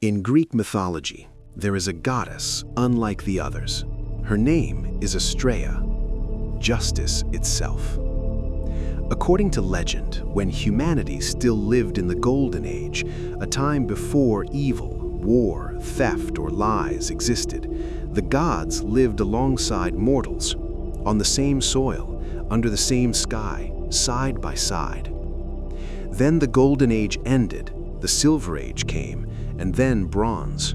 In Greek mythology, there is a goddess unlike the others. Her name is Astraea, justice itself. According to legend, when humanity still lived in the Golden Age, a time before evil, war, theft, or lies existed, the gods lived alongside mortals, on the same soil, under the same sky, side by side. Then the Golden Age ended, the Silver Age came, and then Bronze.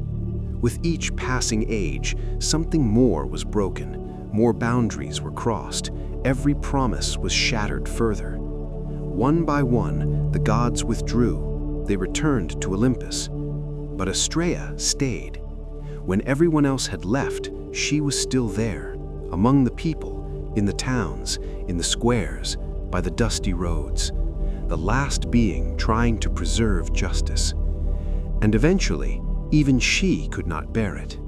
With each passing age, something more was broken, more boundaries were crossed, every promise was shattered further. One by one, the gods withdrew, they returned to Olympus. But Astraea stayed. When everyone else had left, she was still there, among the people, in the towns, in the squares, by the dusty roads, the last being trying to preserve justice. And eventually, even she could not bear it.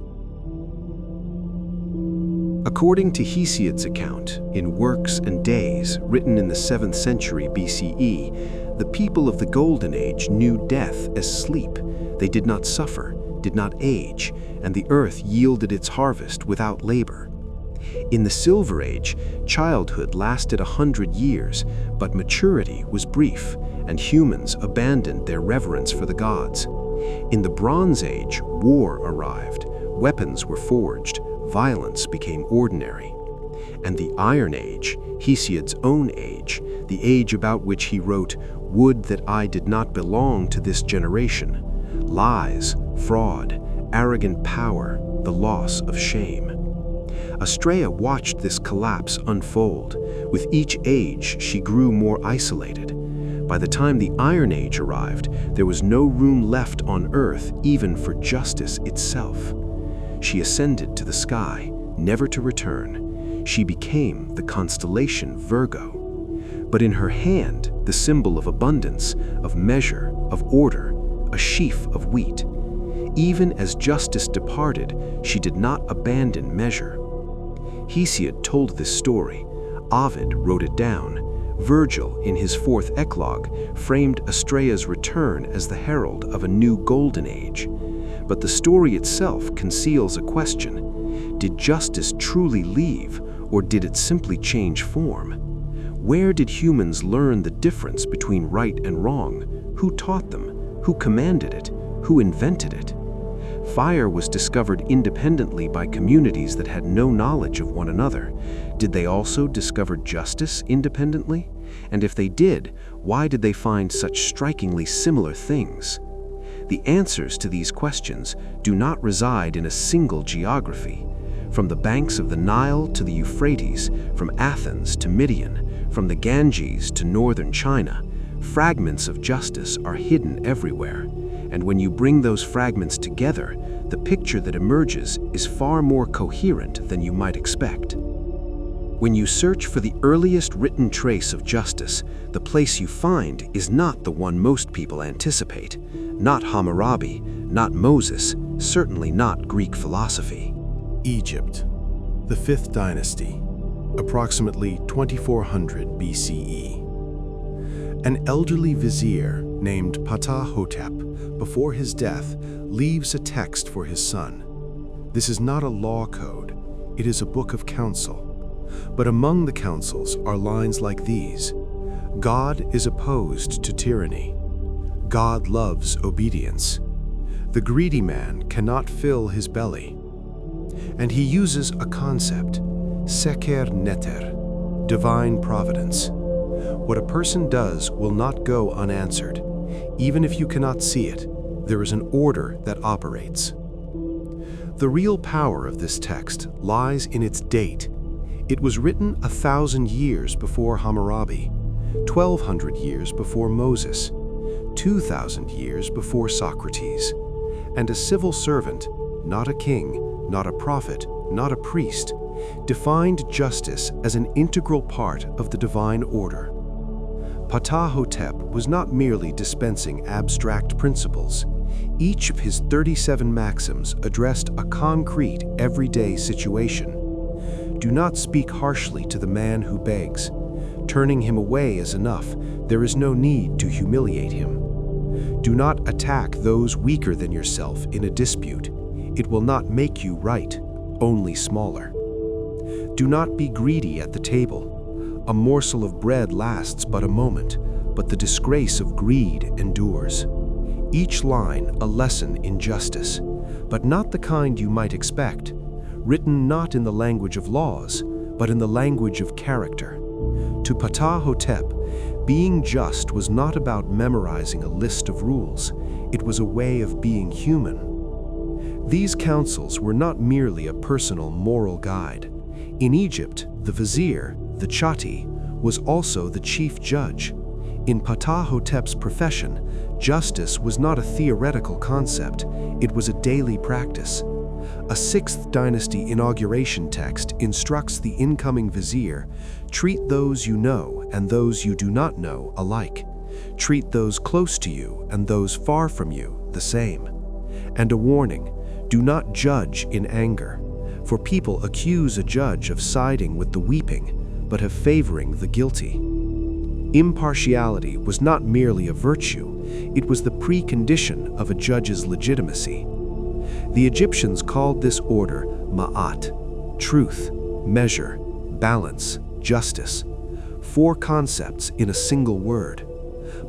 According to Hesiod's account, in Works and Days, written in the 7th century BCE, the people of the Golden Age knew death as sleep. They did not suffer, did not age, and the earth yielded its harvest without labor. In the Silver Age, childhood lasted 100 years, but maturity was brief, and humans abandoned their reverence for the gods. In the Bronze Age, war arrived, weapons were forged, violence became ordinary. And the Iron Age, Hesiod's own age, the age about which he wrote, "Would that I did not belong to this generation," lies, fraud, arrogant power, the loss of shame. Astraea watched this collapse unfold. With each age, she grew more isolated. By the time the Iron Age arrived, there was no room left on earth even for justice itself. She ascended to the sky, never to return. She became the constellation Virgo. But in her hand, the symbol of abundance, of measure, of order, a sheaf of wheat. Even as justice departed, she did not abandon measure. Hesiod told this story. Ovid wrote it down. Virgil, in his 4th Eclogue, framed Astraea's return as the herald of a new golden age. But the story itself conceals a question. Did justice truly leave, or did it simply change form? Where did humans learn the difference between right and wrong? Who taught them? Who commanded it? Who invented it? Fire was discovered independently by communities that had no knowledge of one another. Did they also discover justice independently? And if they did, why did they find such strikingly similar things? The answers to these questions do not reside in a single geography. From the banks of the Nile to the Euphrates, from Athens to Midian, from the Ganges to northern China, fragments of justice are hidden everywhere. And when you bring those fragments together, the picture that emerges is far more coherent than you might expect. When you search for the earliest written trace of justice, the place you find is not the one most people anticipate. Not Hammurabi, not Moses, certainly not Greek philosophy. Egypt, the 5th dynasty, approximately 2400 BCE. An elderly vizier named Ptah-hotep, before his death, leaves a text for his son. This is not a law code, it is a book of counsel. But among the counsels are lines like these: God is opposed to tyranny. God loves obedience. The greedy man cannot fill his belly. And he uses a concept, seker neter, divine providence. What a person does will not go unanswered. Even if you cannot see it, there is an order that operates. The real power of this text lies in its date. It was written 1,000 years before Hammurabi, 1,200 years before Moses, 2,000 years before Socrates. And a civil servant, not a king, not a prophet, not a priest, defined justice as an integral part of the divine order. Ptah-hotep was not merely dispensing abstract principles. Each of his 37 maxims addressed a concrete, everyday situation. Do not speak harshly to the man who begs. Turning him away is enough. There is no need to humiliate him. Do not attack those weaker than yourself in a dispute. It will not make you right, only smaller. Do not be greedy at the table. A morsel of bread lasts but a moment, but the disgrace of greed endures. Each line a lesson in justice, but not the kind you might expect, written not in the language of laws, but in the language of character. To Ptah-hotep, being just was not about memorizing a list of rules. It was a way of being human. These counsels were not merely a personal moral guide. In Egypt, the vizier, the chatti, was also the chief judge. In Ptah-hotep's profession, justice was not a theoretical concept, it was a daily practice. A 6th dynasty inauguration text instructs the incoming vizier, treat those you know and those you do not know alike. Treat those close to you and those far from you the same. And a warning, do not judge in anger, for people accuse a judge of siding with the weeping, but of favoring the guilty. Impartiality was not merely a virtue, it was the precondition of a judge's legitimacy. The Egyptians called this order Maat, truth, measure, balance, justice. 4 concepts in a single word.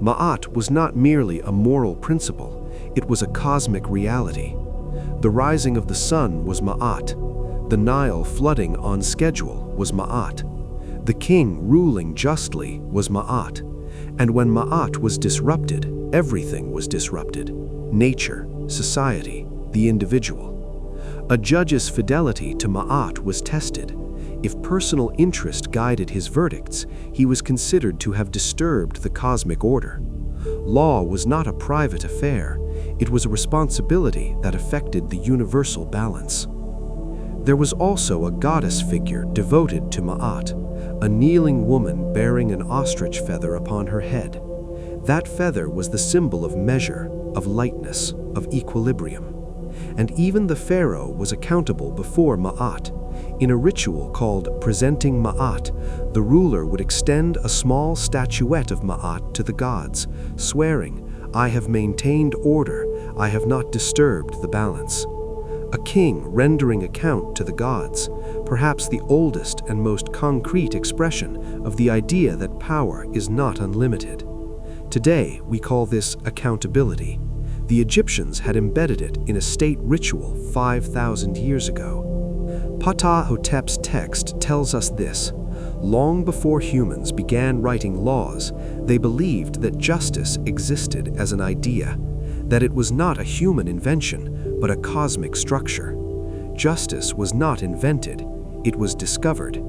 Maat was not merely a moral principle, it was a cosmic reality. The rising of the sun was Maat. The Nile flooding on schedule was Maat. The king ruling justly was Maat. And when Maat was disrupted, everything was disrupted. Nature, society, the individual. A judge's fidelity to Maat was tested. If personal interest guided his verdicts, he was considered to have disturbed the cosmic order. Law was not a private affair, it was a responsibility that affected the universal balance. There was also a goddess figure devoted to Maat, a kneeling woman bearing an ostrich feather upon her head. That feather was the symbol of measure, of lightness, of equilibrium. And even the pharaoh was accountable before Maat. In a ritual called presenting Maat, the ruler would extend a small statuette of Maat to the gods, swearing, "I have maintained order, I have not disturbed the balance." A king rendering account to the gods, perhaps the oldest and most concrete expression of the idea that power is not unlimited. Today, we call this accountability. The Egyptians had embedded it in a state ritual 5,000 years ago. Ptah-hotep's text tells us this. Long before humans began writing laws, they believed that justice existed as an idea, that it was not a human invention, but a cosmic structure. Justice was not invented, it was discovered.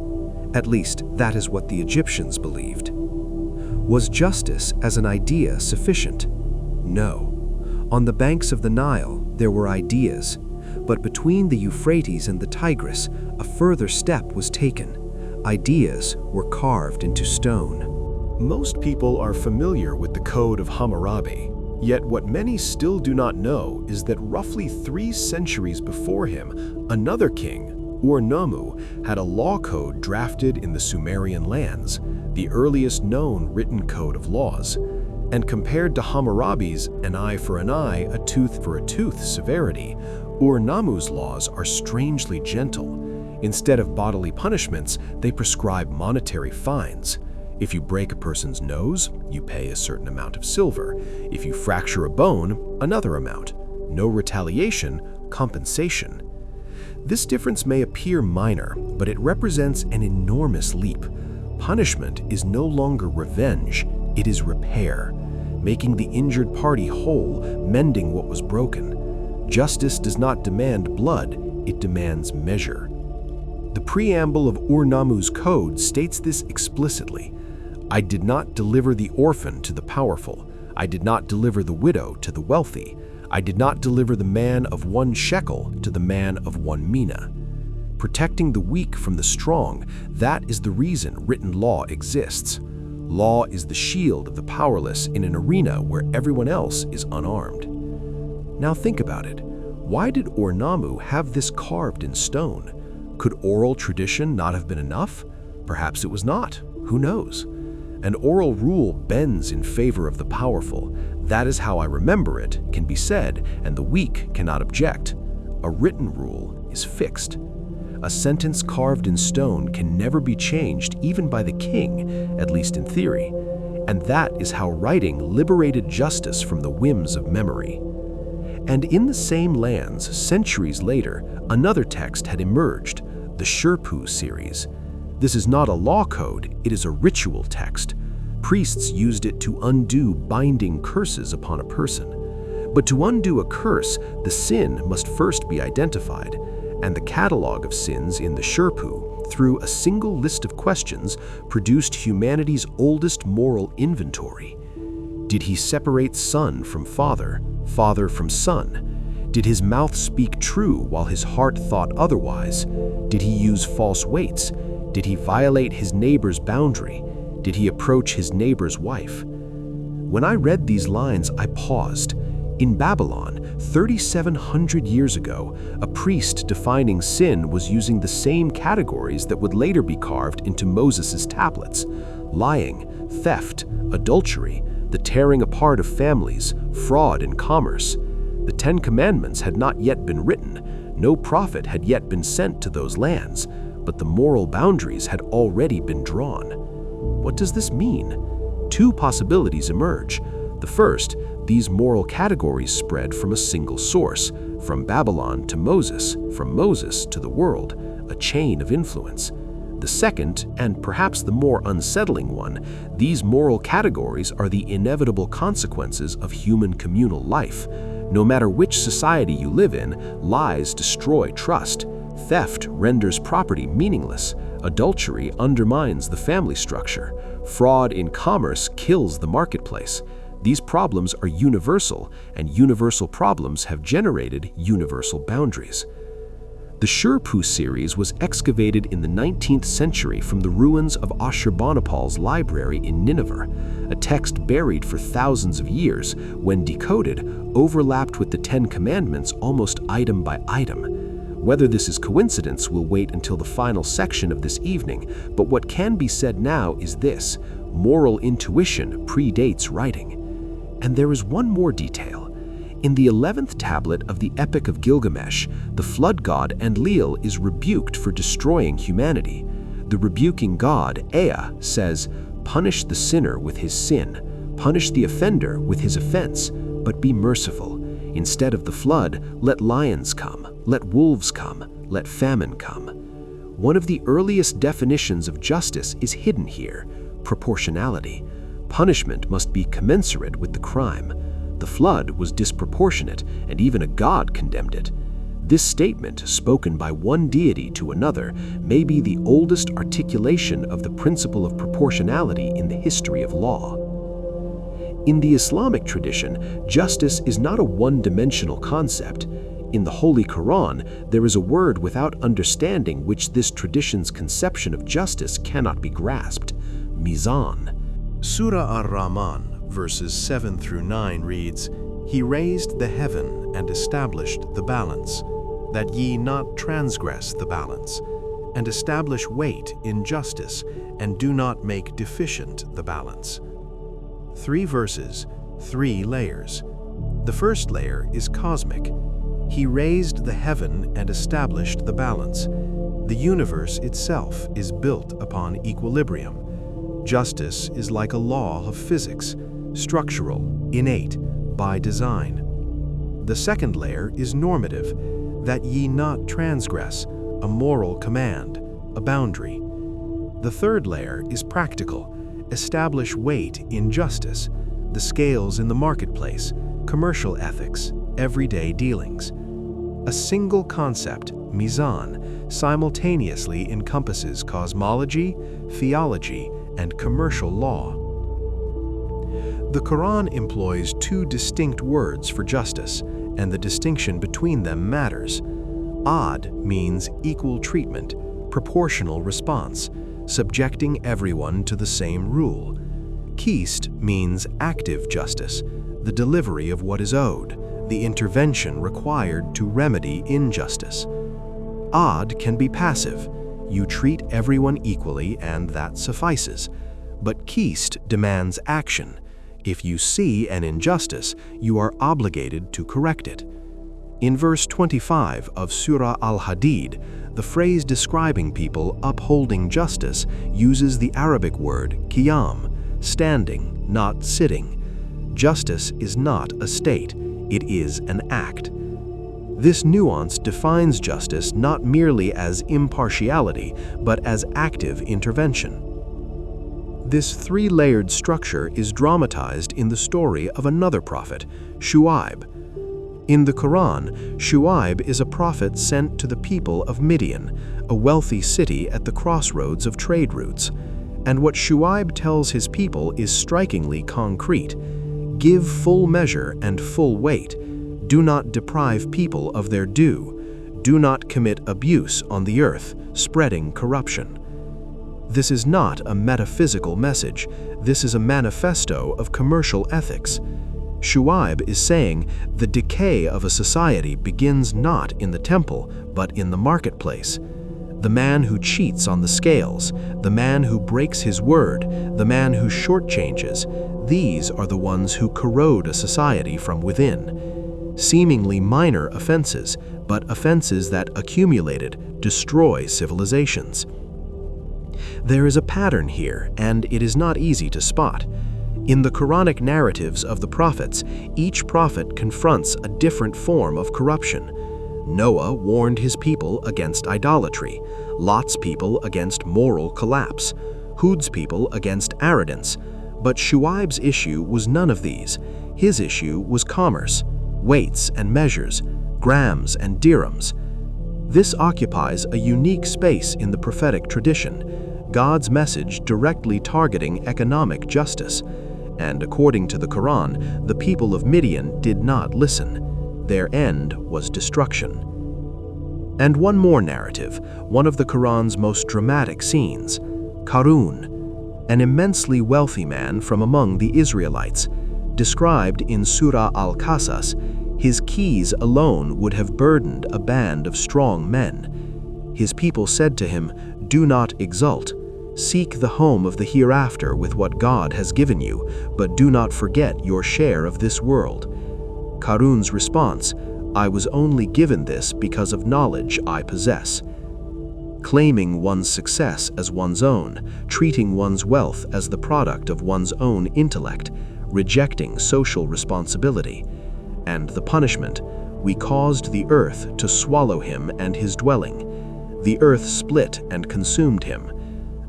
At least, that is what the Egyptians believed. Was justice as an idea sufficient? No. On the banks of the Nile, there were ideas, but between the Euphrates and the Tigris, a further step was taken. Ideas were carved into stone. Most people are familiar with the Code of Hammurabi, yet what many still do not know is that roughly 3 centuries before him, another king, Ur-Nammu, had a law code drafted in the Sumerian lands, the earliest known written code of laws. And compared to Hammurabi's an eye for an eye, a tooth for a tooth severity, Ur-Nammu's laws are strangely gentle. Instead of bodily punishments, they prescribe monetary fines. If you break a person's nose, you pay a certain amount of silver. If you fracture a bone, another amount. No retaliation, compensation. This difference may appear minor, but it represents an enormous leap. Punishment is no longer revenge, it is repair, making the injured party whole, mending what was broken. Justice does not demand blood, it demands measure. The preamble of Ur-Nammu's code states this explicitly. I did not deliver the orphan to the powerful. I did not deliver the widow to the wealthy. I did not deliver the man of 1 shekel to the man of 1 mina. Protecting the weak from the strong, that is the reason written law exists. Law is the shield of the powerless in an arena where everyone else is unarmed. Now think about it. Why did Ur-Nammu have this carved in stone? Could oral tradition not have been enough? Perhaps it was not. Who knows? An oral rule bends in favor of the powerful. "That is how I remember it," can be said, and the weak cannot object. A written rule is fixed. A sentence carved in stone can never be changed even by the king, at least in theory. And that is how writing liberated justice from the whims of memory. And in the same lands, centuries later, another text had emerged, the Shirpu series. This is not a law code, it is a ritual text. Priests used it to undo binding curses upon a person. But to undo a curse, the sin must first be identified, and the catalogue of sins in the Shirpu, through a single list of questions, produced humanity's oldest moral inventory. Did he separate son from father, father from son? Did his mouth speak true while his heart thought otherwise? Did he use false weights? Did he violate his neighbor's boundary? Did he approach his neighbor's wife? When I read these lines, I paused. In Babylon, 3,700 years ago, a priest defining sin was using the same categories that would later be carved into Moses' tablets: lying, theft, adultery, the tearing apart of families, fraud in commerce. The Ten Commandments had not yet been written, no prophet had yet been sent to those lands, but the moral boundaries had already been drawn. What does this mean? Two possibilities emerge. The first, these moral categories spread from a single source, from Babylon to Moses, from Moses to the world, a chain of influence. The second, and perhaps the more unsettling one, these moral categories are the inevitable consequences of human communal life. No matter which society you live in, lies destroy trust. Theft renders property meaningless. Adultery undermines the family structure. Fraud in commerce kills the marketplace. These problems are universal, and universal problems have generated universal boundaries. The Shirpu series was excavated in the 19th century from the ruins of Ashurbanipal's library in Nineveh, a text buried for thousands of years, when decoded, overlapped with the Ten Commandments almost item by item. Whether this is coincidence will wait until the final section of this evening, but what can be said now is this: moral intuition predates writing. And there is one more detail. In the 11th tablet of the Epic of Gilgamesh, the flood god Enlil is rebuked for destroying humanity. The rebuking god, Ea, says, "Punish the sinner with his sin, punish the offender with his offense, but be merciful. Instead of the flood, let lions come, let wolves come, let famine come." One of the earliest definitions of justice is hidden here: proportionality. Punishment must be commensurate with the crime. The flood was disproportionate, and even a god condemned it. This statement, spoken by one deity to another, may be the oldest articulation of the principle of proportionality in the history of law. In the Islamic tradition, justice is not a one-dimensional concept. In the Holy Quran, there is a word without understanding which this tradition's conception of justice cannot be grasped: Mizan. Surah Ar-Rahman, verses 7 through 9 reads, "He raised the heaven and established the balance, that ye not transgress the balance, and establish weight in justice, and do not make deficient the balance." 3 verses, 3 layers. The first layer is cosmic. He raised the heaven and established the balance. The universe itself is built upon equilibrium. Justice is like a law of physics, structural, innate, by design. The second layer is normative, that ye not transgress, a moral command, a boundary. The third layer is practical, establish weight in justice, the scales in the marketplace, commercial ethics, everyday dealings. A single concept, Mizan, simultaneously encompasses cosmology, theology, and commercial law. The Quran employs 2 distinct words for justice, and the distinction between them matters. Ad means equal treatment, proportional response, subjecting everyone to the same rule. Qist means active justice, the delivery of what is owed, the intervention required to remedy injustice. Ad can be passive. You treat everyone equally and that suffices. But Qist demands action. If you see an injustice, you are obligated to correct it. In verse 25 of Surah Al-Hadid, the phrase describing people upholding justice uses the Arabic word qiyam, standing, not sitting. Justice is not a state, it is an act. This nuance defines justice not merely as impartiality, but as active intervention. This three-layered structure is dramatized in the story of another prophet, Shu'aib. In the Quran, Shu'aib is a prophet sent to the people of Midian, a wealthy city at the crossroads of trade routes. And what Shu'aib tells his people is strikingly concrete. Give full measure and full weight. Do not deprive people of their due. Do not commit abuse on the earth, spreading corruption. This is not a metaphysical message. This is a manifesto of commercial ethics. Shu'aib is saying the decay of a society begins not in the temple, but in the marketplace. The man who cheats on the scales, the man who breaks his word, the man who shortchanges, these are the ones who corrode a society from within. Seemingly minor offenses, but offenses that accumulated destroy civilizations. There is a pattern here, and it is not easy to spot. In the Quranic narratives of the prophets, each prophet confronts a different form of corruption. Noah warned his people against idolatry, Lot's people against moral collapse, Hud's people against arrogance. But Shu'aib's issue was none of these. His issue was commerce, weights and measures, grams and dirhams. This occupies a unique space in the prophetic tradition, God's message directly targeting economic justice. And according to the Quran, the people of Midian did not listen. Their end was destruction. And one more narrative, one of the Quran's most dramatic scenes, Qarun, an immensely wealthy man from among the Israelites. Described in Surah Al-Qasas, his keys alone would have burdened a band of strong men. His people said to him, "Do not exult. Seek the home of the hereafter with what God has given you, but do not forget your share of this world." Qarun's response, "I was only given this because of knowledge I possess." Claiming one's success as one's own, treating one's wealth as the product of one's own intellect, rejecting social responsibility. And the punishment, we caused the earth to swallow him and his dwelling. The earth split and consumed him.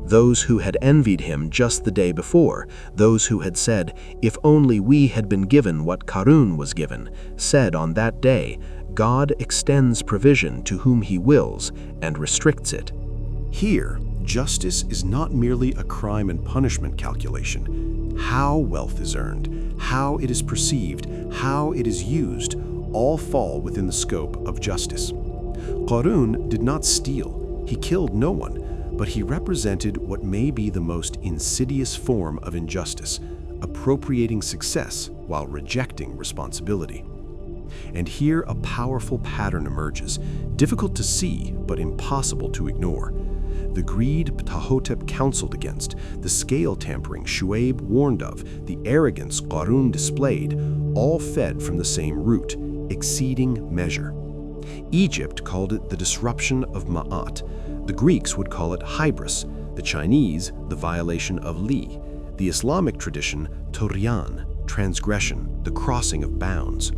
Those who had envied him just the day before, those who had said, "If only we had been given what Qarun was given," said on that day, "God extends provision to whom he wills and restricts it." Here, justice is not merely a crime and punishment calculation. How wealth is earned, how it is perceived, how it is used, all fall within the scope of justice. Qarun did not steal, he killed no one, but he represented what may be the most insidious form of injustice, appropriating success while rejecting responsibility. And here a powerful pattern emerges, difficult to see but impossible to ignore. The greed Ptahhotep counseled against, the scale tampering Shu'aib warned of, the arrogance Qarun displayed, all fed from the same root, exceeding measure. Egypt called it the disruption of Maat. The Greeks would call it hybris, the Chinese the violation of Li, the Islamic tradition Tughyan, transgression, the crossing of bounds.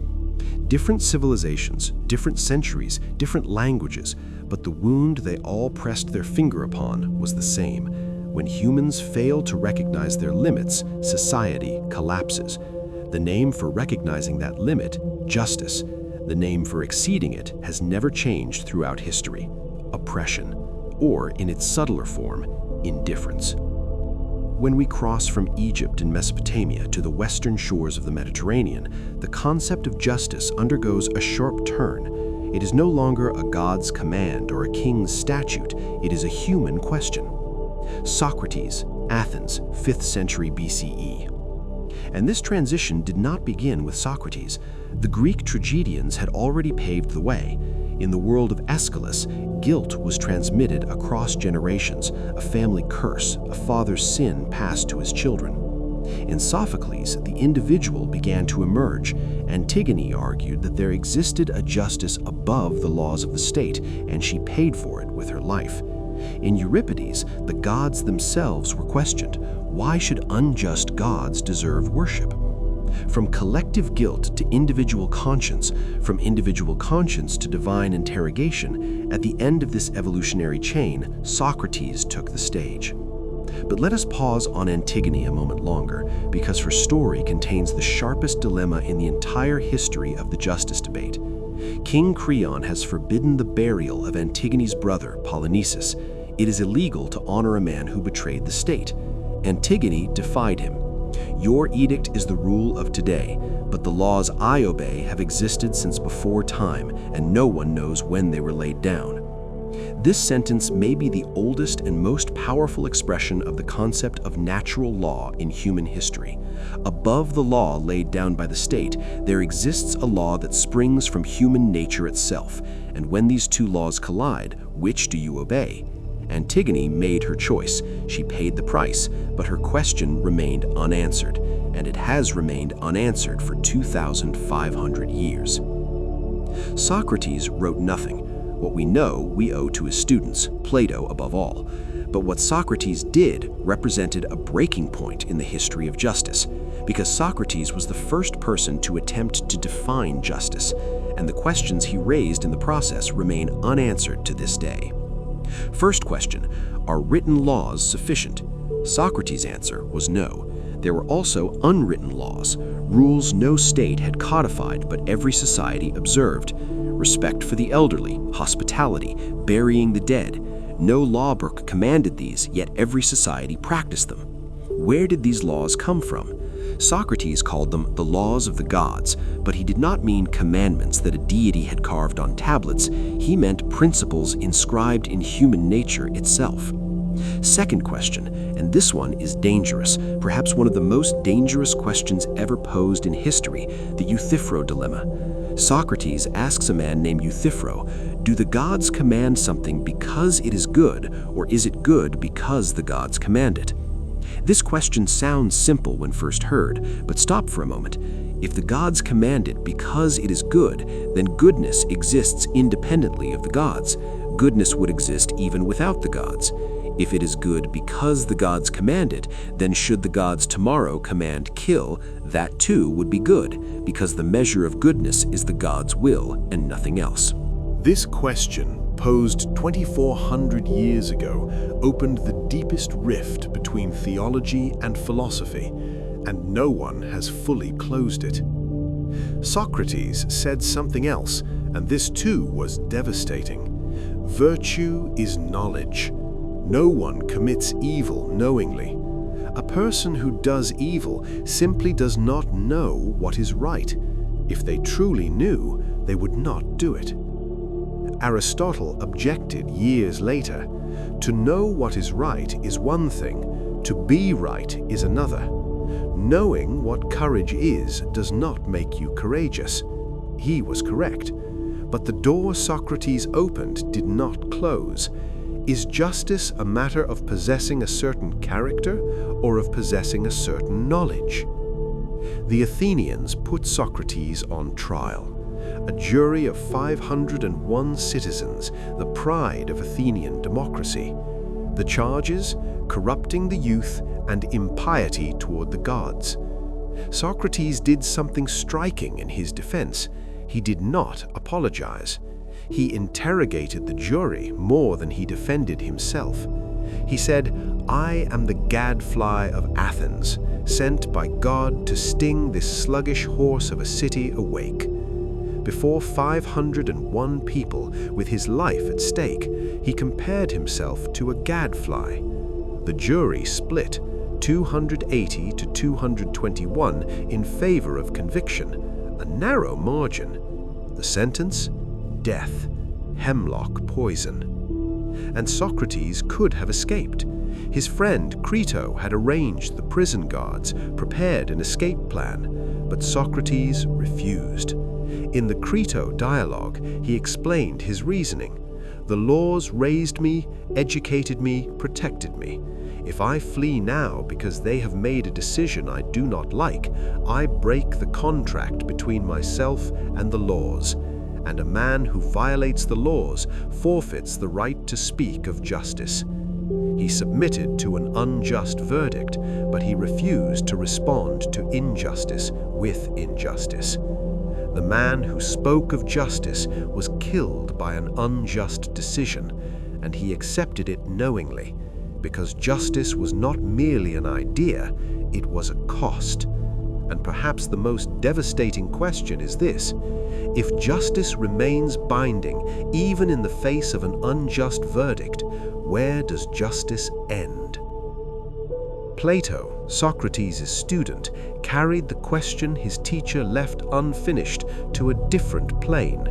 Different civilizations, different centuries, different languages, but the wound they all pressed their finger upon was the same. When humans fail to recognize their limits, society collapses. The name for recognizing that limit, justice. The name for exceeding it has never changed throughout history, oppression, or in its subtler form, indifference. When we cross from Egypt and Mesopotamia to the western shores of the Mediterranean, the concept of justice undergoes a sharp turn. It is no longer a god's command or a king's statute, it is a human question. Socrates, Athens, 5th century BCE. And this transition did not begin with Socrates. The Greek tragedians had already paved the way. In the world of Aeschylus, guilt was transmitted across generations, a family curse, a father's sin passed to his children. In Sophocles, the individual began to emerge. Antigone argued that there existed a justice above the laws of the state, and she paid for it with her life. In Euripides, the gods themselves were questioned. Why should unjust gods deserve worship? From collective guilt to individual conscience, from individual conscience to divine interrogation, at the end of this evolutionary chain, Socrates took the stage. But let us pause on Antigone a moment longer, because her story contains the sharpest dilemma in the entire history of the justice debate. King Creon has forbidden the burial of Antigone's brother, Polynices. It is illegal to honor a man who betrayed the state. Antigone defied him. Your edict is the rule of today, but the laws I obey have existed since before time, and no one knows when they were laid down. This sentence may be the oldest and most powerful expression of the concept of natural law in human history. Above the law laid down by the state, there exists a law that springs from human nature itself, and when these two laws collide, which do you obey? Antigone made her choice. She paid the price, but her question remained unanswered, and it has remained unanswered for 2,500 years. Socrates wrote nothing. What we know, we owe to his students, Plato above all. But what Socrates did represented a breaking point in the history of justice, because Socrates was the first person to attempt to define justice, and the questions he raised in the process remain unanswered to this day. First question, are written laws sufficient? Socrates' answer was no. There were also unwritten laws, rules no state had codified but every society observed. Respect for the elderly, hospitality, burying the dead. No lawbook commanded these, yet every society practiced them. Where did these laws come from? Socrates called them the laws of the gods, but he did not mean commandments that a deity had carved on tablets. He meant principles inscribed in human nature itself. Second question, and this one is dangerous, perhaps one of the most dangerous questions ever posed in history, the Euthyphro dilemma. Socrates asks a man named Euthyphro, do the gods command something because it is good, or is it good because the gods command it? This question sounds simple when first heard, but stop for a moment. If the gods command it because it is good, then goodness exists independently of the gods. Goodness would exist even without the gods. If it is good because the gods command it, then should the gods tomorrow command kill, that too would be good, because the measure of goodness is the gods' will and nothing else. This question, posed 2,400 years ago, opened the deepest rift between theology and philosophy, and no one has fully closed it. Socrates said something else, and this too was devastating. Virtue is knowledge. No one commits evil knowingly. A person who does evil simply does not know what is right. If they truly knew, they would not do it. Aristotle objected years later. To know what is right is one thing, to be right is another. Knowing what courage is does not make you courageous. He was correct. But the door Socrates opened did not close. Is justice a matter of possessing a certain character or of possessing a certain knowledge? The Athenians put Socrates on trial. A jury of 501 citizens, the pride of Athenian democracy. The charges, corrupting the youth and impiety toward the gods. Socrates did something striking in his defense. He did not apologize. He interrogated the jury more than he defended himself. He said, "I am the gadfly of Athens, sent by God to sting this sluggish horse of a city awake." Before 501 people, with his life at stake, he compared himself to a gadfly. The jury split, 280 to 221 in favor of conviction, a narrow margin. The sentence? Death, hemlock poison. And Socrates could have escaped. His friend Crito had arranged the prison guards, prepared an escape plan, but Socrates refused. In the Crito dialogue, he explained his reasoning. The laws raised me, educated me, protected me. If I flee now because they have made a decision I do not like, I break the contract between myself and the laws. And a man who violates the laws forfeits the right to speak of justice. He submitted to an unjust verdict, but he refused to respond to injustice with injustice. The man who spoke of justice was killed by an unjust decision, and he accepted it knowingly, because justice was not merely an idea, it was a cost. And perhaps the most devastating question is this: if justice remains binding, even in the face of an unjust verdict, where does justice end? Plato, Socrates' student, carried the question his teacher left unfinished to a different plane.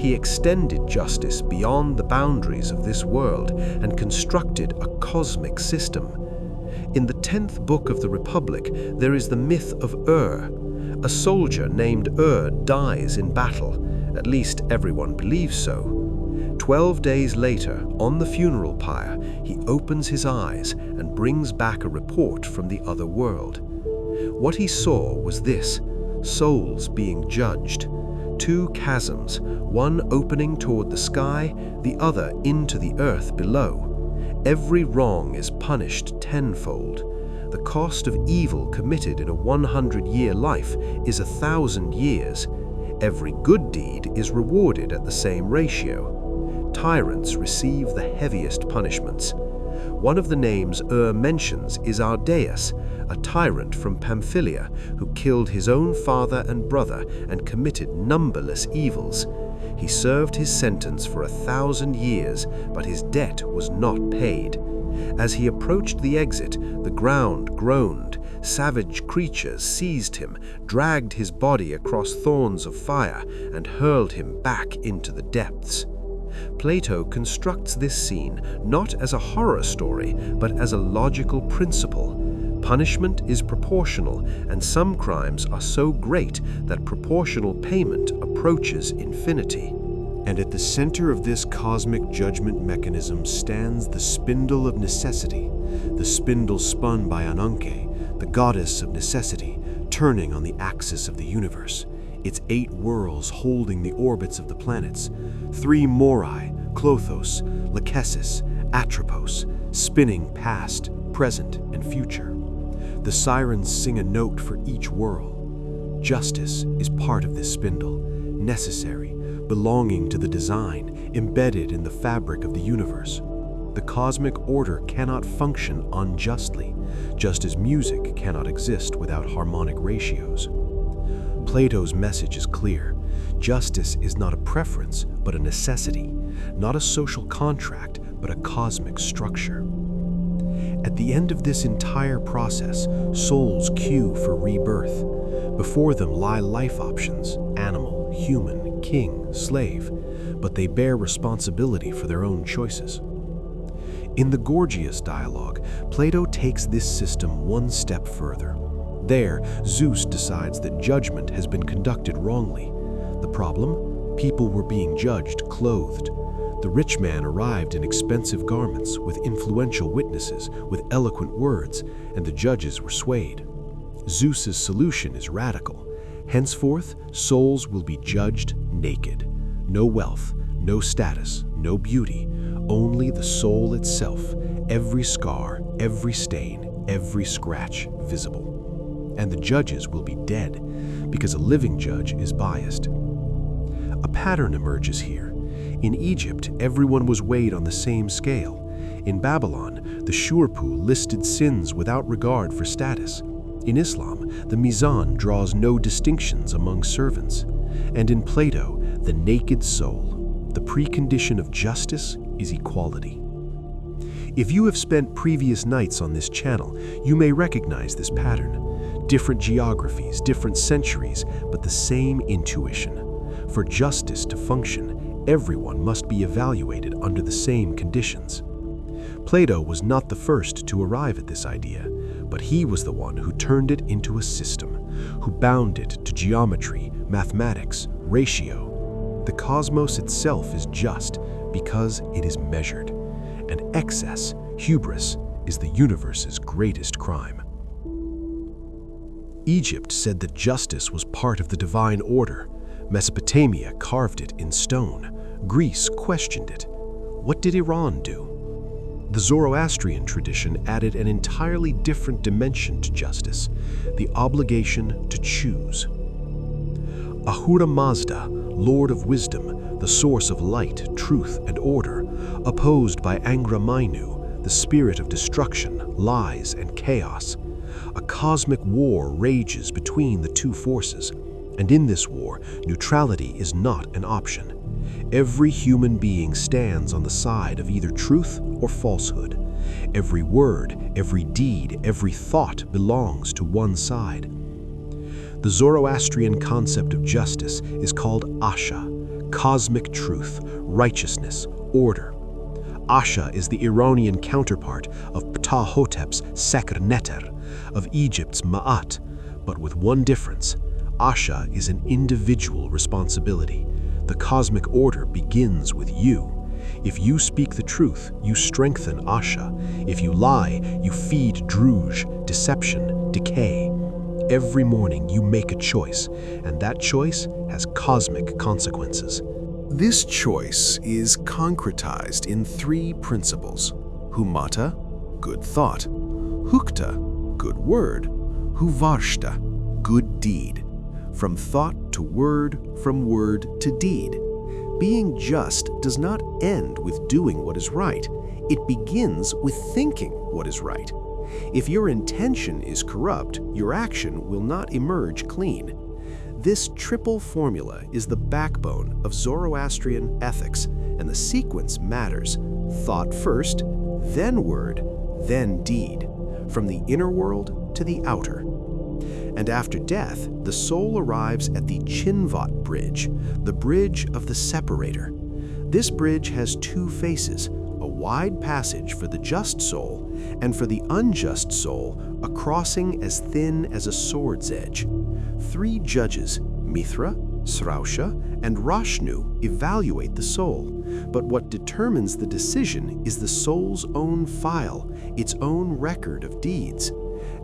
He extended justice beyond the boundaries of this world and constructed a cosmic system. In the 10th book of the Republic, there is the myth of A soldier named dies in battle. At least everyone believes so. 12 days later, on the funeral pyre, he opens his eyes and brings back a report from the other world. What he saw was this: souls being judged. 2 chasms, one opening toward the sky, the other into the earth below. Every wrong is punished tenfold. The cost of evil committed in a 100-year life is 1,000 years. Every good deed is rewarded at the same ratio. Tyrants receive the heaviest punishments. One of the names mentions is Ardaeus, a tyrant from Pamphylia who killed his own father and brother and committed numberless evils. He served his sentence for 1,000 years, but his debt was not paid. As he approached the exit, the ground groaned. Savage creatures seized him, dragged his body across thorns of fire, and hurled him back into the depths. Plato constructs this scene not as a horror story, but as a logical principle. Punishment is proportional, and some crimes are so great that proportional payment approaches infinity. And at the center of this cosmic judgment mechanism stands the spindle of necessity, the spindle spun by Ananke, the goddess of necessity, turning on the axis of the universe, its 8 whirls holding the orbits of the planets, 3 Morai, Clothos, Lachesis, Atropos, spinning past, present, and future. The sirens sing a note for each whirl. Justice is part of this spindle, necessary, belonging to the design, embedded in the fabric of the universe. The cosmic order cannot function unjustly, just as music cannot exist without harmonic ratios. Plato's message is clear. Justice is not a preference, but a necessity, not a social contract, but a cosmic structure. At the end of this entire process, souls queue for rebirth. Before them lie life options: animal, human, king, slave, but they bear responsibility for their own choices. In the Gorgias dialogue, Plato takes this system one step further. There, Zeus decides that judgment has been conducted wrongly. The problem? People were being judged clothed. The rich man arrived in expensive garments, with influential witnesses, with eloquent words, and the judges were swayed. Zeus's solution is radical. Henceforth, souls will be judged naked. No wealth, no status, no beauty, only the soul itself, every scar, every stain, every scratch visible. And the judges will be dead, because a living judge is biased. A pattern emerges here. In Egypt, everyone was weighed on the same scale. In Babylon, the Shurpu listed sins without regard for status. In Islam, the Mizan draws no distinctions among servants. And in Plato, the naked soul, the precondition of justice, is equality. If you have spent previous nights on this channel, you may recognize this pattern. Different geographies, different centuries, but the same intuition. For justice to function, everyone must be evaluated under the same conditions. Plato was not the first to arrive at this idea, but he was the one who turned it into a system, who bound it to geometry, mathematics, ratio. The cosmos itself is just because it is measured, and excess, hubris, is the universe's greatest crime. Egypt said that justice was part of the divine order. Mesopotamia carved it in stone. Greece questioned it. What did Iran do? The Zoroastrian tradition added an entirely different dimension to justice, the obligation to choose. Ahura Mazda, Lord of Wisdom, the source of light, truth, and order, opposed by Angra Mainyu, the spirit of destruction, lies, and chaos. A cosmic war rages between the two forces, and in this war, neutrality is not an option. Every human being stands on the side of either truth or falsehood. Every word, every deed, every thought belongs to one side. The Zoroastrian concept of justice is called Asha, cosmic truth, righteousness, order. Asha is the Iranian counterpart of Ptah-hotep's Sekr Neter, of Egypt's Maat, but with one difference. Asha is an individual responsibility. The cosmic order begins with you. If you speak the truth, you strengthen Asha. If you lie, you feed Druj, deception, decay. Every morning you make a choice, and that choice has cosmic consequences. This choice is concretized in three principles: humata, good thought; hukta, good word; huvarshta, good deed. From thought to word, from word to deed. Being just does not end with doing what is right. It begins with thinking what is right. If your intention is corrupt, your action will not emerge clean. This triple formula is the backbone of Zoroastrian ethics, and the sequence matters. Thought first, then word, then deed. From the inner world to the outer. And after death, the soul arrives at the Chinvat bridge, the bridge of the separator. This bridge has two faces, a wide passage for the just soul, and for the unjust soul, a crossing as thin as a sword's edge. Three judges, Mithra, Srausha, and Rashnu, evaluate the soul, but what determines the decision is the soul's own file, its own record of deeds.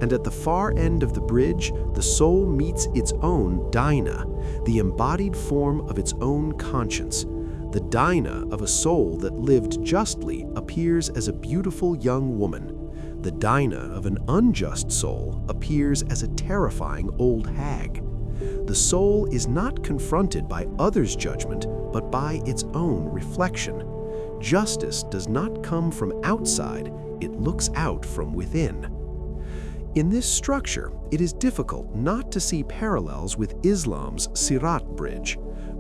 And at the far end of the bridge, the soul meets its own Dina, the embodied form of its own conscience. The Dina of a soul that lived justly appears as a beautiful young woman. The Dina of an unjust soul appears as a terrifying old hag. The soul is not confronted by others' judgment, but by its own reflection. Justice does not come from outside, it looks out from within. In this structure, it is difficult not to see parallels with Islam's Sirat bridge.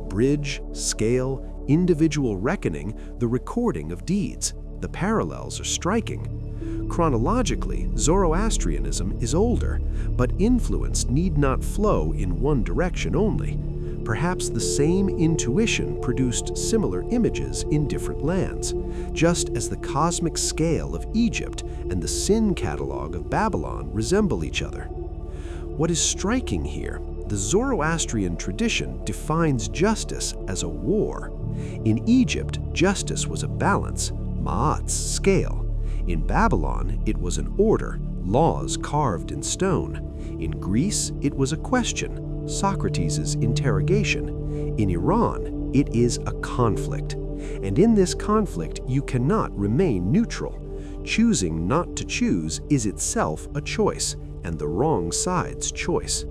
Bridge, scale, individual reckoning, the recording of deeds. The parallels are striking. Chronologically, Zoroastrianism is older, but influence need not flow in one direction only. Perhaps the same intuition produced similar images in different lands, just as the cosmic scale of Egypt and the sin catalogue of Babylon resemble each other. What is striking here, the Zoroastrian tradition defines justice as a war. In Egypt, justice was a balance, Maat's scale. In Babylon, it was an order, laws carved in stone. In Greece, it was a question, Socrates' interrogation. In Iran, it is a conflict. And in this conflict, you cannot remain neutral. Choosing not to choose is itself a choice, and the wrong side's choice.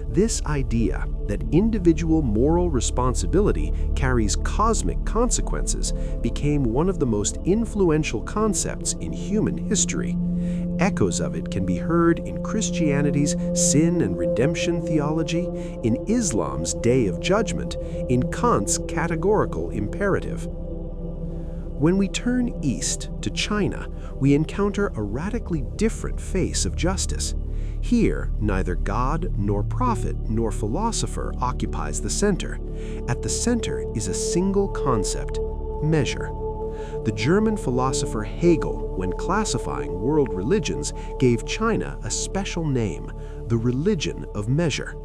This idea that individual moral responsibility carries cosmic consequences became one of the most influential concepts in human history. Echoes of it can be heard in Christianity's sin and redemption theology, in Islam's Day of Judgment, in Kant's categorical imperative. When we turn east to China, we encounter a radically different face of justice. Here, neither God nor prophet nor philosopher occupies the center. At the center is a single concept, measure. The German philosopher Hegel, when classifying world religions, gave China a special name, the religion of measure.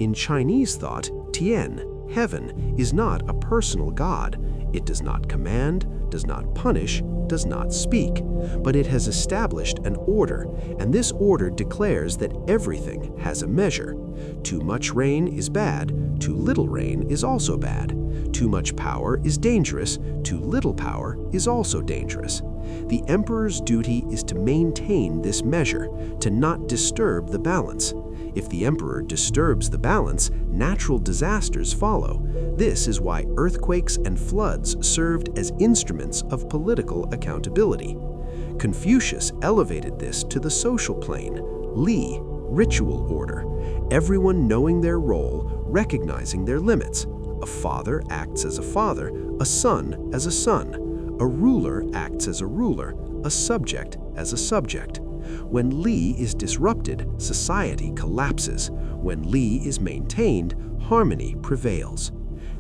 In Chinese thought, Tian, heaven, is not a personal god. It does not command, does not punish, does not speak, but it has established an order, and this order declares that everything has a measure. Too much rain is bad, too little rain is also bad. Too much power is dangerous, too little power is also dangerous. The emperor's duty is to maintain this measure, to not disturb the balance. If the emperor disturbs the balance, natural disasters follow. This is why earthquakes and floods served as instruments of political accountability. Confucius elevated this to the social plane, Li, ritual order, everyone knowing their role, recognizing their limits. A father acts as a father, a son as a son. A ruler acts as a ruler, a subject as a subject. When Li is disrupted, society collapses. When Li is maintained, harmony prevails.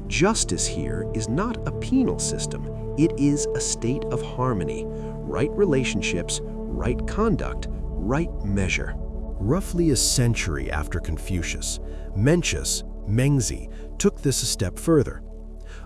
Justice here is not a penal system, it is a state of harmony. Right relationships, right conduct, right measure. Roughly a century after Confucius, Mencius, Mengzi, took this a step further.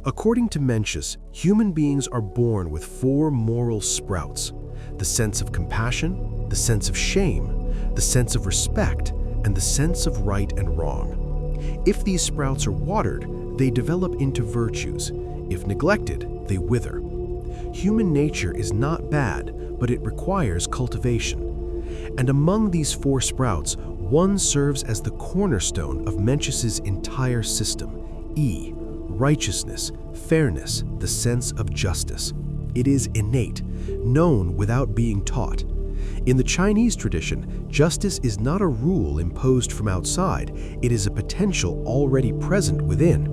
According to Mencius, human beings are born with 4 moral sprouts: the sense of compassion, the sense of shame, the sense of respect, and the sense of right and wrong. If these sprouts are watered, they develop into virtues. If neglected, they wither. Human nature is not bad, but it requires cultivation. And among these 4 sprouts, one serves as the cornerstone of Mencius's entire system: righteousness, fairness, the sense of justice. It is innate, known without being taught. In the Chinese tradition, justice is not a rule imposed from outside, it is a potential already present within.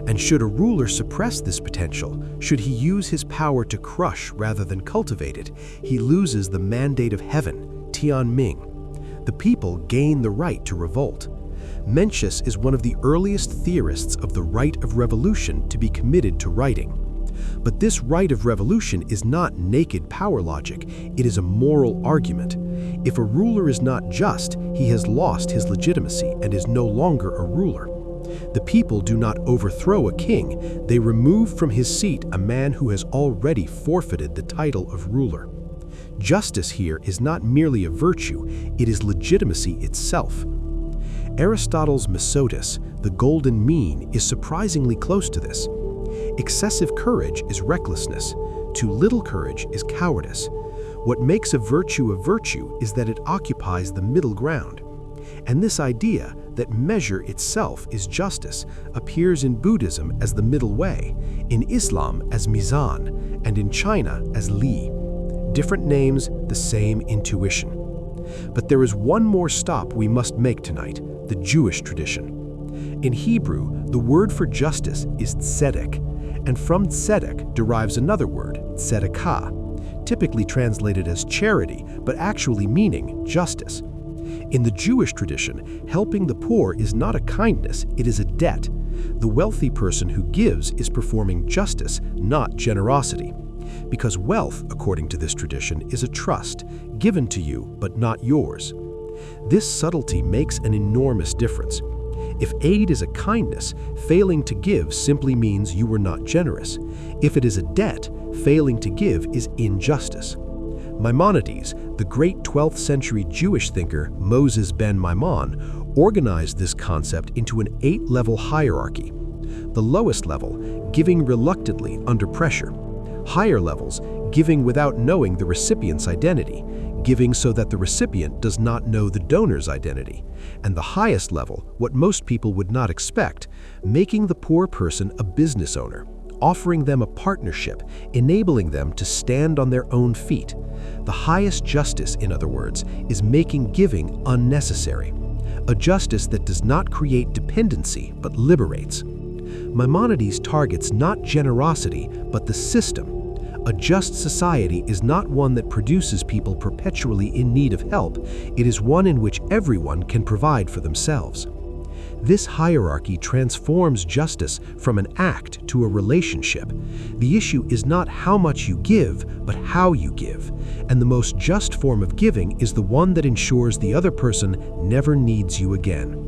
And should a ruler suppress this potential, should he use his power to crush rather than cultivate it, he loses the mandate of heaven, Tianming. The people gain the right to revolt. Mencius is one of the earliest theorists of the right of revolution to be committed to writing. But this right of revolution is not naked power logic, it is a moral argument. If a ruler is not just, he has lost his legitimacy and is no longer a ruler. The people do not overthrow a king, they remove from his seat a man who has already forfeited the title of ruler. Justice here is not merely a virtue, it is legitimacy itself. Aristotle's Mesotis, the golden mean, is surprisingly close to this. Excessive courage is recklessness. Too little courage is cowardice. What makes a virtue is that it occupies the middle ground. And this idea that measure itself is justice appears in Buddhism as the middle way, in Islam as Mizan, and in China as Li. Different names, the same intuition. But there is one more stop we must make tonight, the Jewish tradition. In Hebrew, the word for justice is tzedek, and from tzedek derives another word, tzedakah, typically translated as charity, but actually meaning justice. In the Jewish tradition, helping the poor is not a kindness, it is a debt. The wealthy person who gives is performing justice, not generosity. Because wealth, according to this tradition, is a trust, given to you but not yours. This subtlety makes an enormous difference. If aid is a kindness, failing to give simply means you were not generous. If it is a debt, failing to give is injustice. Maimonides, the great 12th century Jewish thinker Moses ben Maimon, organized this concept into an 8-level hierarchy. The lowest level, giving reluctantly under pressure. Higher levels, giving without knowing the recipient's identity, giving so that the recipient does not know the donor's identity. And the highest level, what most people would not expect, making the poor person a business owner, offering them a partnership, enabling them to stand on their own feet. The highest justice, in other words, is making giving unnecessary. A justice that does not create dependency, but liberates. Maimonides targets not generosity, but the system. A just society is not one that produces people perpetually in need of help, it is one in which everyone can provide for themselves. This hierarchy transforms justice from an act to a relationship. The issue is not how much you give, but how you give. And the most just form of giving is the one that ensures the other person never needs you again.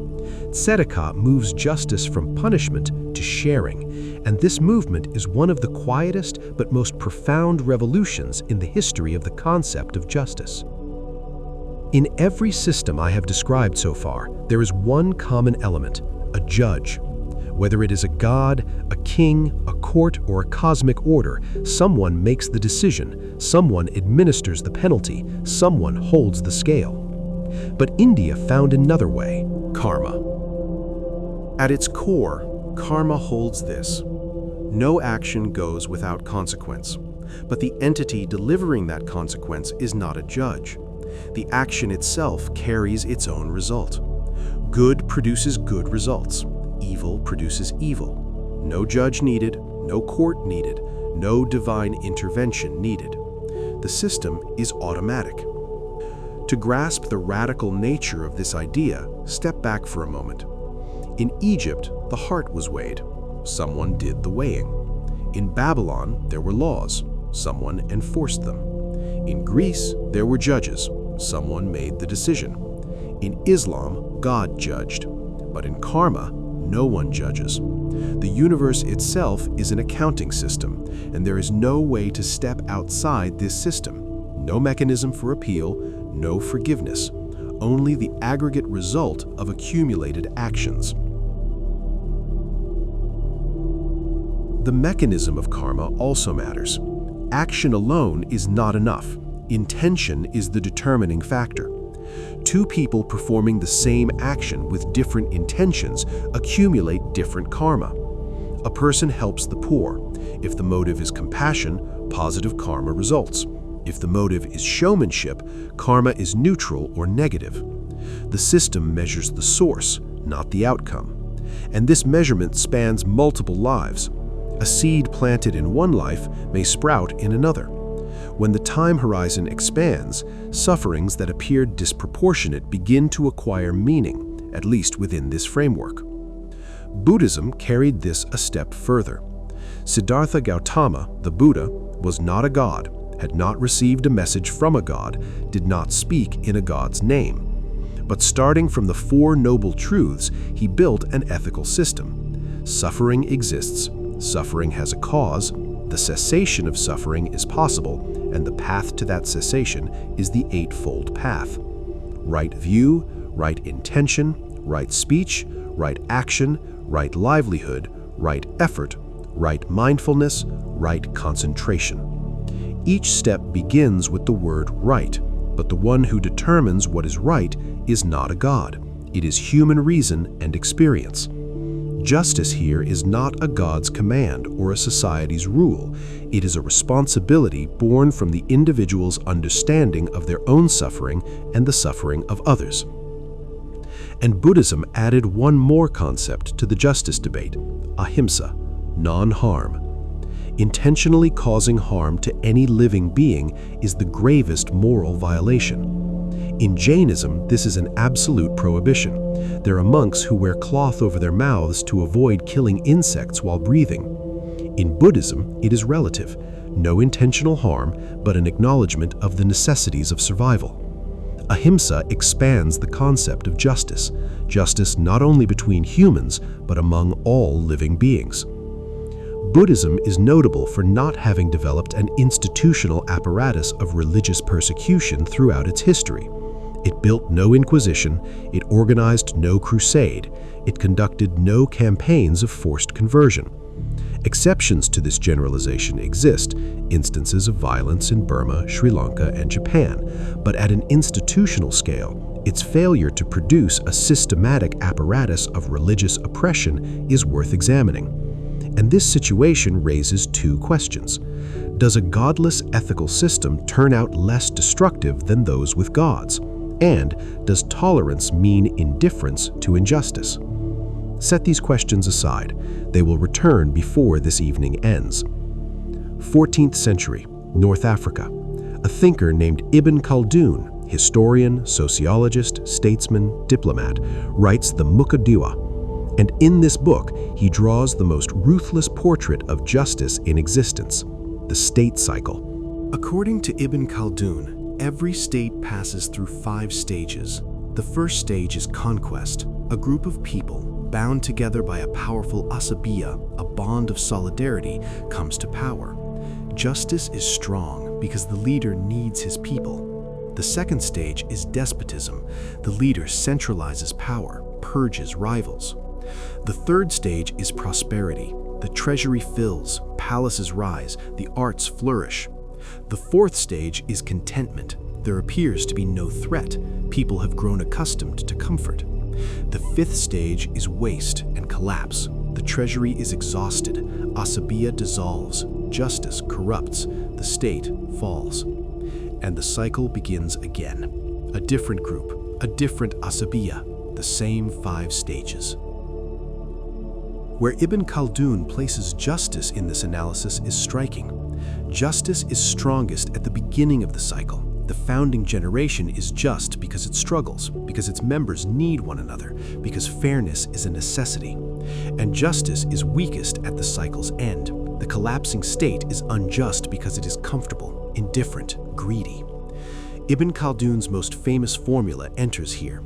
Tzedakah moves justice from punishment to sharing, and this movement is one of the quietest but most profound revolutions in the history of the concept of justice. In every system I have described so far, there is one common element: a judge. Whether it is a god, a king, a court, or a cosmic order, someone makes the decision, someone administers the penalty, someone holds the scale. But India found another way: karma. At its core, karma holds this: no action goes without consequence, but the entity delivering that consequence is not a judge. The action itself carries its own result. Good produces good results. Evil produces evil. No judge needed, no court needed, no divine intervention needed. The system is automatic. To grasp the radical nature of this idea, step back for a moment. In Egypt, the heart was weighed. Someone did the weighing. In Babylon, there were laws. Someone enforced them. In Greece, there were judges. Someone made the decision. In Islam, God judged. But in karma, no one judges. The universe itself is an accounting system, and there is no way to step outside this system. No mechanism for appeal, no forgiveness. Only the aggregate result of accumulated actions. The mechanism of karma also matters. Action alone is not enough. Intention is the determining factor. Two people performing the same action with different intentions accumulate different karma. A person helps the poor. If the motive is compassion, positive karma results. If the motive is showmanship, karma is neutral or negative. The system measures the source, not the outcome. And this measurement spans multiple lives. A seed planted in one life may sprout in another. When the time horizon expands, sufferings that appeared disproportionate begin to acquire meaning, at least within this framework. Buddhism carried this a step further. Siddhartha Gautama, the Buddha, was not a god, had not received a message from a god, did not speak in a god's name. But starting from the Four Noble Truths, he built an ethical system. Suffering exists, suffering has a cause, the cessation of suffering is possible, and the path to that cessation is the Eightfold Path. Right view, right intention, right speech, right action, right livelihood, right effort, right mindfulness, right concentration. Each step begins with the word right, but the one who determines what is right is not a god. It is human reason and experience. Justice here is not a god's command or a society's rule. It is a responsibility born from the individual's understanding of their own suffering and the suffering of others. And Buddhism added one more concept to the justice debate: ahimsa, non-harm. Intentionally causing harm to any living being is the gravest moral violation. In Jainism, this is an absolute prohibition. There are monks who wear cloth over their mouths to avoid killing insects while breathing. In Buddhism, it is relative. No intentional harm, but an acknowledgement of the necessities of survival. Ahimsa expands the concept of justice. Justice not only between humans, but among all living beings. Buddhism is notable for not having developed an institutional apparatus of religious persecution throughout its history. It built no inquisition, it organized no crusade, it conducted no campaigns of forced conversion. Exceptions to this generalization exist, instances of violence in Burma, Sri Lanka, and Japan, but at an institutional scale, its failure to produce a systematic apparatus of religious oppression is worth examining. And this situation raises two questions. Does a godless ethical system turn out less destructive than those with gods? And does tolerance mean indifference to injustice? Set these questions aside. They will return before this evening ends. 14th century, North Africa. A thinker named Ibn Khaldun, historian, sociologist, statesman, diplomat, writes the Muqaddimah. And in this book, he draws the most ruthless portrait of justice in existence, the state cycle. According to Ibn Khaldun, every state passes through 5 stages: The first stage is conquest, a group of people bound together by a powerful asabiya, a bond of solidarity, comes to power. Justice is strong because the leader needs his people. The second stage is despotism. The leader centralizes power, purges rivals. The third stage is prosperity. The treasury fills, palaces rise, the arts flourish. The fourth stage is contentment. There appears to be no threat. People have grown accustomed to comfort. The fifth stage is waste and collapse. The treasury is exhausted. Asabiya dissolves. Justice corrupts. The state falls. And the cycle begins again. A different group, a different asabiya, the same 5 stages. Where Ibn Khaldun places justice in this analysis is striking. Justice is strongest at the beginning of the cycle. The founding generation is just because it struggles, because its members need one another, because fairness is a necessity. And justice is weakest at the cycle's end. The collapsing state is unjust because it is comfortable, indifferent, greedy. Ibn Khaldun's most famous formula enters here.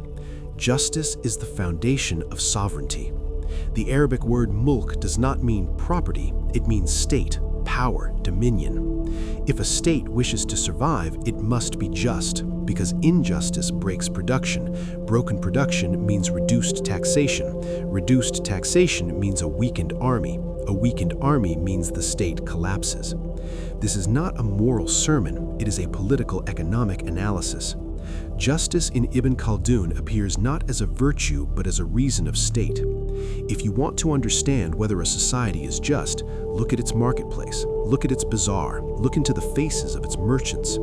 Justice is the foundation of sovereignty. The Arabic word mulk does not mean property, it means state, power, dominion. If a state wishes to survive, it must be just, because injustice breaks production. Broken production means reduced taxation. Reduced taxation means a weakened army. A weakened army means the state collapses. This is not a moral sermon, it is a political economic analysis. Justice in Ibn Khaldun appears not as a virtue but as a reason of state. If you want to understand whether a society is just, look at its marketplace, look at its bazaar, look into the faces of its merchants.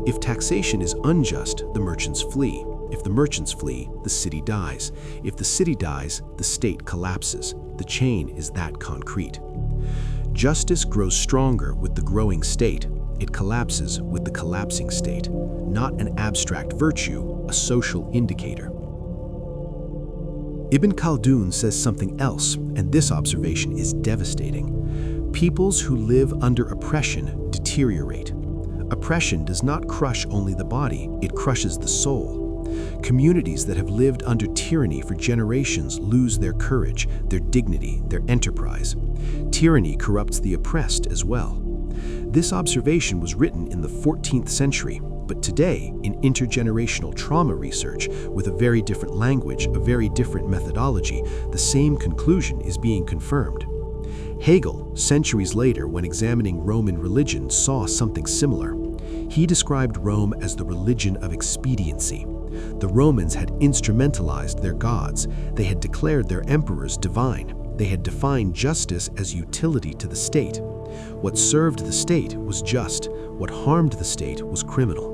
If taxation is unjust, the merchants flee. If the merchants flee, the city dies. If the city dies, the state collapses. The chain is that concrete. Justice grows stronger with the growing state. It collapses with the collapsing state. Not an abstract virtue, a social indicator. Ibn Khaldun says something else, and this observation is devastating. Peoples who live under oppression deteriorate. Oppression does not crush only the body, it crushes the soul. Communities that have lived under tyranny for generations lose their courage, their dignity, their enterprise. Tyranny corrupts the oppressed as well. This observation was written in the 14th century, but today, in intergenerational trauma research, with a very different language, a very different methodology, the same conclusion is being confirmed. Hegel, centuries later, when examining Roman religion, saw something similar. He described Rome as the religion of expediency. The Romans had instrumentalized their gods. They had declared their emperors divine. They had defined justice as utility to the state. What served the state was just. What harmed the state was criminal.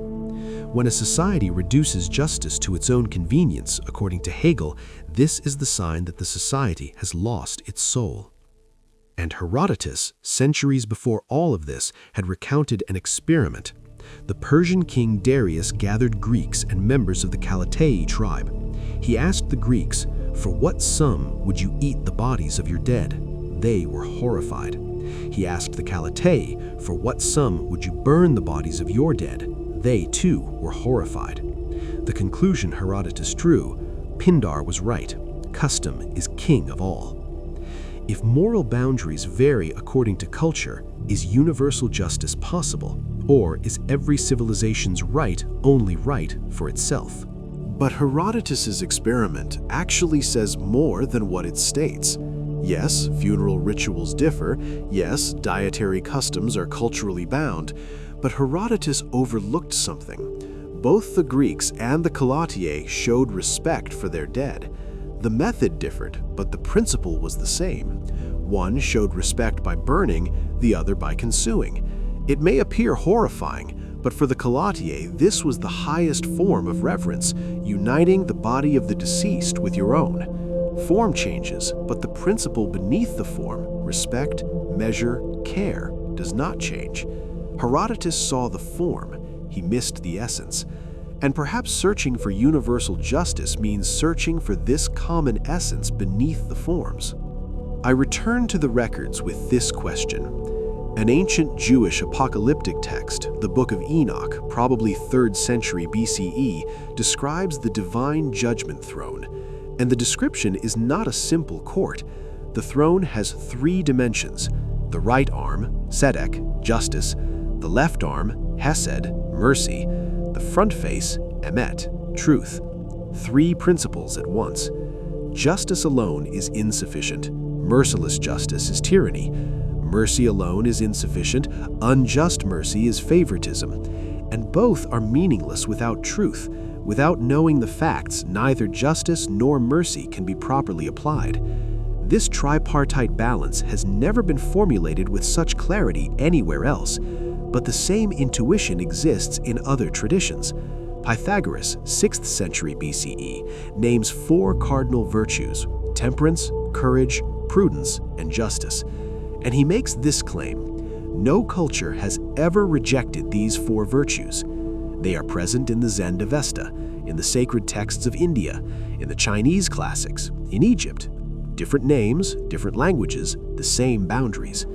When a society reduces justice to its own convenience, according to Hegel, this is the sign that the society has lost its soul. And Herodotus, centuries before all of this, had recounted an experiment. The Persian king Darius gathered Greeks and members of the Calatai tribe. He asked the Greeks, "For what sum would you eat the bodies of your dead?" They were horrified. He asked the Calatai, "For what sum would you burn the bodies of your dead?" They, too, were horrified. The conclusion Herodotus drew: Pindar was right. Custom is king of all. If moral boundaries vary according to culture, is universal justice possible? Or is every civilization's right only right for itself? But Herodotus's experiment actually says more than what it states. Yes, funeral rituals differ. Yes, dietary customs are culturally bound. But Herodotus overlooked something. Both the Greeks and the Calatai showed respect for their dead. The method differed, but the principle was the same. One showed respect by burning, the other by consuming. It may appear horrifying, but for the Calatai, this was the highest form of reverence, uniting the body of the deceased with your own. Form changes, but the principle beneath the form, respect, measure, care, does not change. Herodotus saw the form, he missed the essence. And perhaps searching for universal justice means searching for this common essence beneath the forms. I return to the records with this question. An ancient Jewish apocalyptic text, the Book of Enoch, probably 3rd century BCE, describes the divine judgment throne. And the description is not a simple court. The throne has 3 dimensions: the right arm, tzedek, justice; the left arm, hesed, mercy; the front face, emet, truth. 3 principles at once. Justice alone is insufficient. Merciless justice is tyranny. Mercy alone is insufficient. Unjust mercy is favoritism. And both are meaningless without truth. Without knowing the facts, neither justice nor mercy can be properly applied. This tripartite balance has never been formulated with such clarity anywhere else, but the same intuition exists in other traditions. Pythagoras, 6th century BCE, names 4 cardinal virtues: temperance, courage, prudence, and justice. And he makes this claim: no culture has ever rejected these 4 virtues. They are present in the Zend-Avesta, in the sacred texts of India, in the Chinese classics, in Egypt. Different names, different languages, the same boundaries.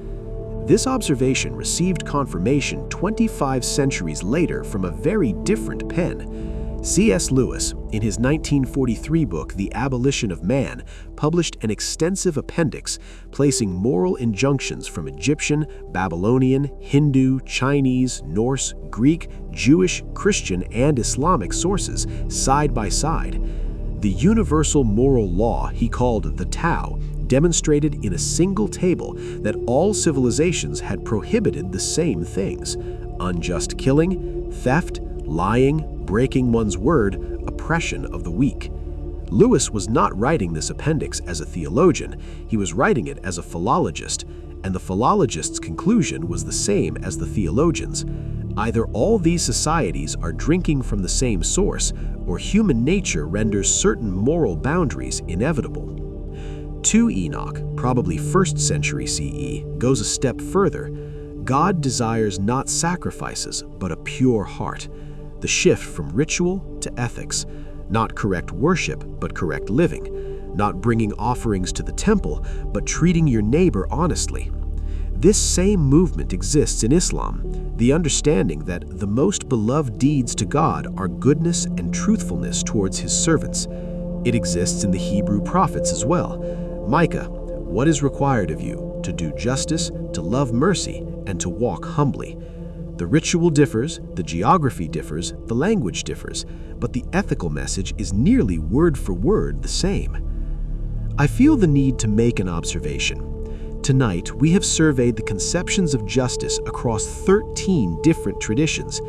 This observation received confirmation 25 centuries later from a very different pen. C.S. Lewis, in his 1943 book, The Abolition of Man, published an extensive appendix placing moral injunctions from Egyptian, Babylonian, Hindu, Chinese, Norse, Greek, Jewish, Christian, and Islamic sources side by side. The universal moral law he called the Tao demonstrated in a single table that all civilizations had prohibited the same things: unjust killing, theft, lying, breaking one's word, oppression of the weak. Lewis was not writing this appendix as a theologian, he was writing it as a philologist, and the philologist's conclusion was the same as the theologian's. Either all these societies are drinking from the same source, or human nature renders certain moral boundaries inevitable. 2 Enoch, probably 1st century CE, goes a step further. God desires not sacrifices, but a pure heart. The shift from ritual to ethics. Not correct worship, but correct living. Not bringing offerings to the temple, but treating your neighbor honestly. This same movement exists in Islam, the understanding that the most beloved deeds to God are goodness and truthfulness towards his servants. It exists in the Hebrew prophets as well. Micah, what is required of you? To do justice, to love mercy, and to walk humbly. The ritual differs, the geography differs, the language differs, but the ethical message is nearly word for word the same. I feel the need to make an observation. Tonight, we have surveyed the conceptions of justice across 13 different traditions.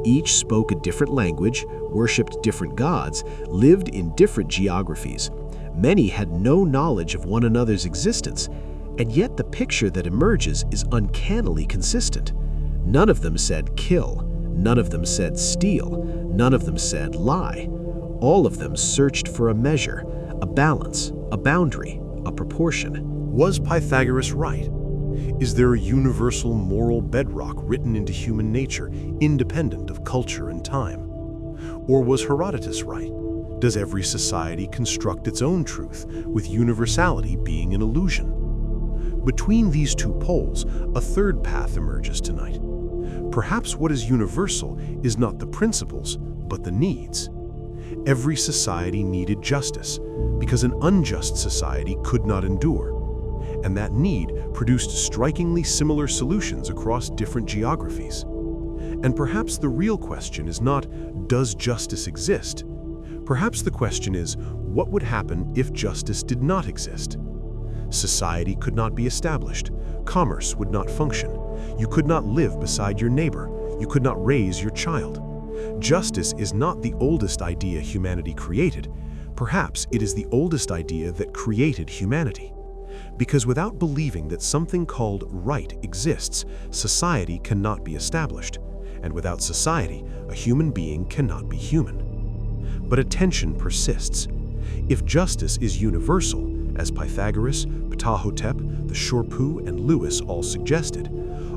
Each spoke a different language, worshipped different gods, lived in different geographies. Many had no knowledge of one another's existence, and yet the picture that emerges is uncannily consistent. None of them said kill, none of them said steal, none of them said lie. All of them searched for a measure, a balance, a boundary, a proportion. Was Pythagoras right? Is there a universal moral bedrock written into human nature, independent of culture and time? Or was Herodotus right? Does every society construct its own truth, with universality being an illusion? Between these 2 poles, a third path emerges tonight. Perhaps what is universal is not the principles, but the needs. Every society needed justice, because an unjust society could not endure. And that need produced strikingly similar solutions across different geographies. And perhaps the real question is not, does justice exist? Perhaps the question is, what would happen if justice did not exist? Society could not be established. Commerce would not function. You could not live beside your neighbor. You could not raise your child. Justice is not the oldest idea humanity created. Perhaps it is the oldest idea that created humanity. Because without believing that something called right exists, society cannot be established. And without society, a human being cannot be human. But a tension persists. If justice is universal, as Pythagoras, Ptahhotep, the Shorpu, and Lewis all suggested,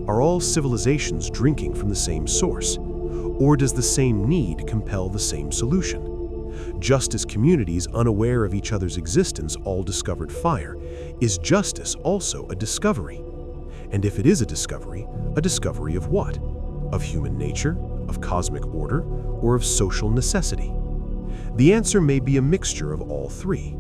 are all civilizations drinking from the same source? Or does the same need compel the same solution? Just as communities unaware of each other's existence all discovered fire, is justice also a discovery? And if it is a discovery of what? Of human nature, of cosmic order, or of social necessity? The answer may be a mixture of all three.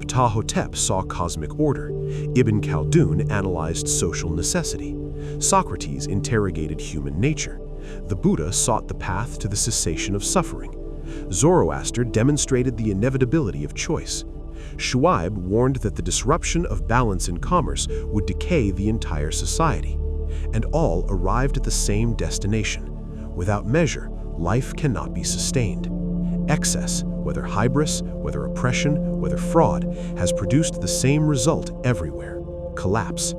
Ptah-hotep saw cosmic order, Ibn Khaldun analyzed social necessity, Socrates interrogated human nature, the Buddha sought the path to the cessation of suffering, Zoroaster demonstrated the inevitability of choice, Shuaib warned that the disruption of balance in commerce would decay the entire society, and all arrived at the same destination. Without measure, life cannot be sustained. Excess, whether hybris, whether oppression, whether fraud, has produced the same result everywhere: collapse.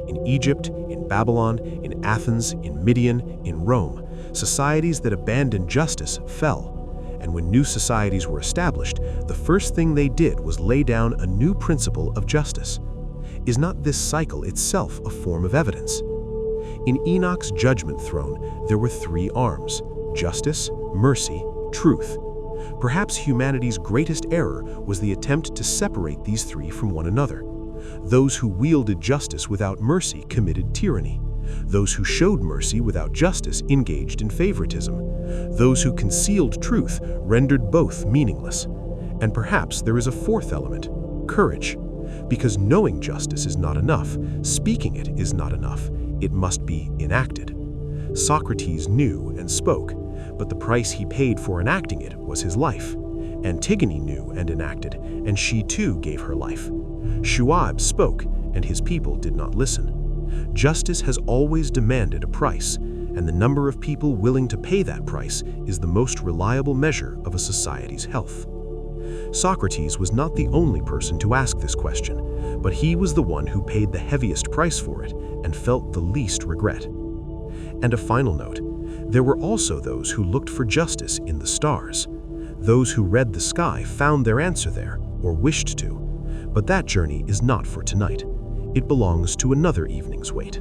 In Egypt, in Babylon, in Athens, in Midian, in Rome, societies that abandoned justice fell. And when new societies were established, the first thing they did was lay down a new principle of justice. Is not this cycle itself a form of evidence? In Enoch's judgment throne, there were three arms: justice, mercy, truth. Perhaps humanity's greatest error was the attempt to separate these three from one another. Those who wielded justice without mercy committed tyranny. Those who showed mercy without justice engaged in favoritism. Those who concealed truth rendered both meaningless. And perhaps there is a fourth element: courage. Because knowing justice is not enough, speaking it is not enough. It must be enacted. Socrates knew and spoke, but the price he paid for enacting it was his life. Antigone knew and enacted, and she too gave her life. Shuaib spoke, and his people did not listen. Justice has always demanded a price, and the number of people willing to pay that price is the most reliable measure of a society's health. Socrates was not the only person to ask this question, but he was the one who paid the heaviest price for it and felt the least regret. And a final note: there were also those who looked for justice in the stars. Those who read the sky found their answer there, or wished to. But that journey is not for tonight. It belongs to another evening's wait.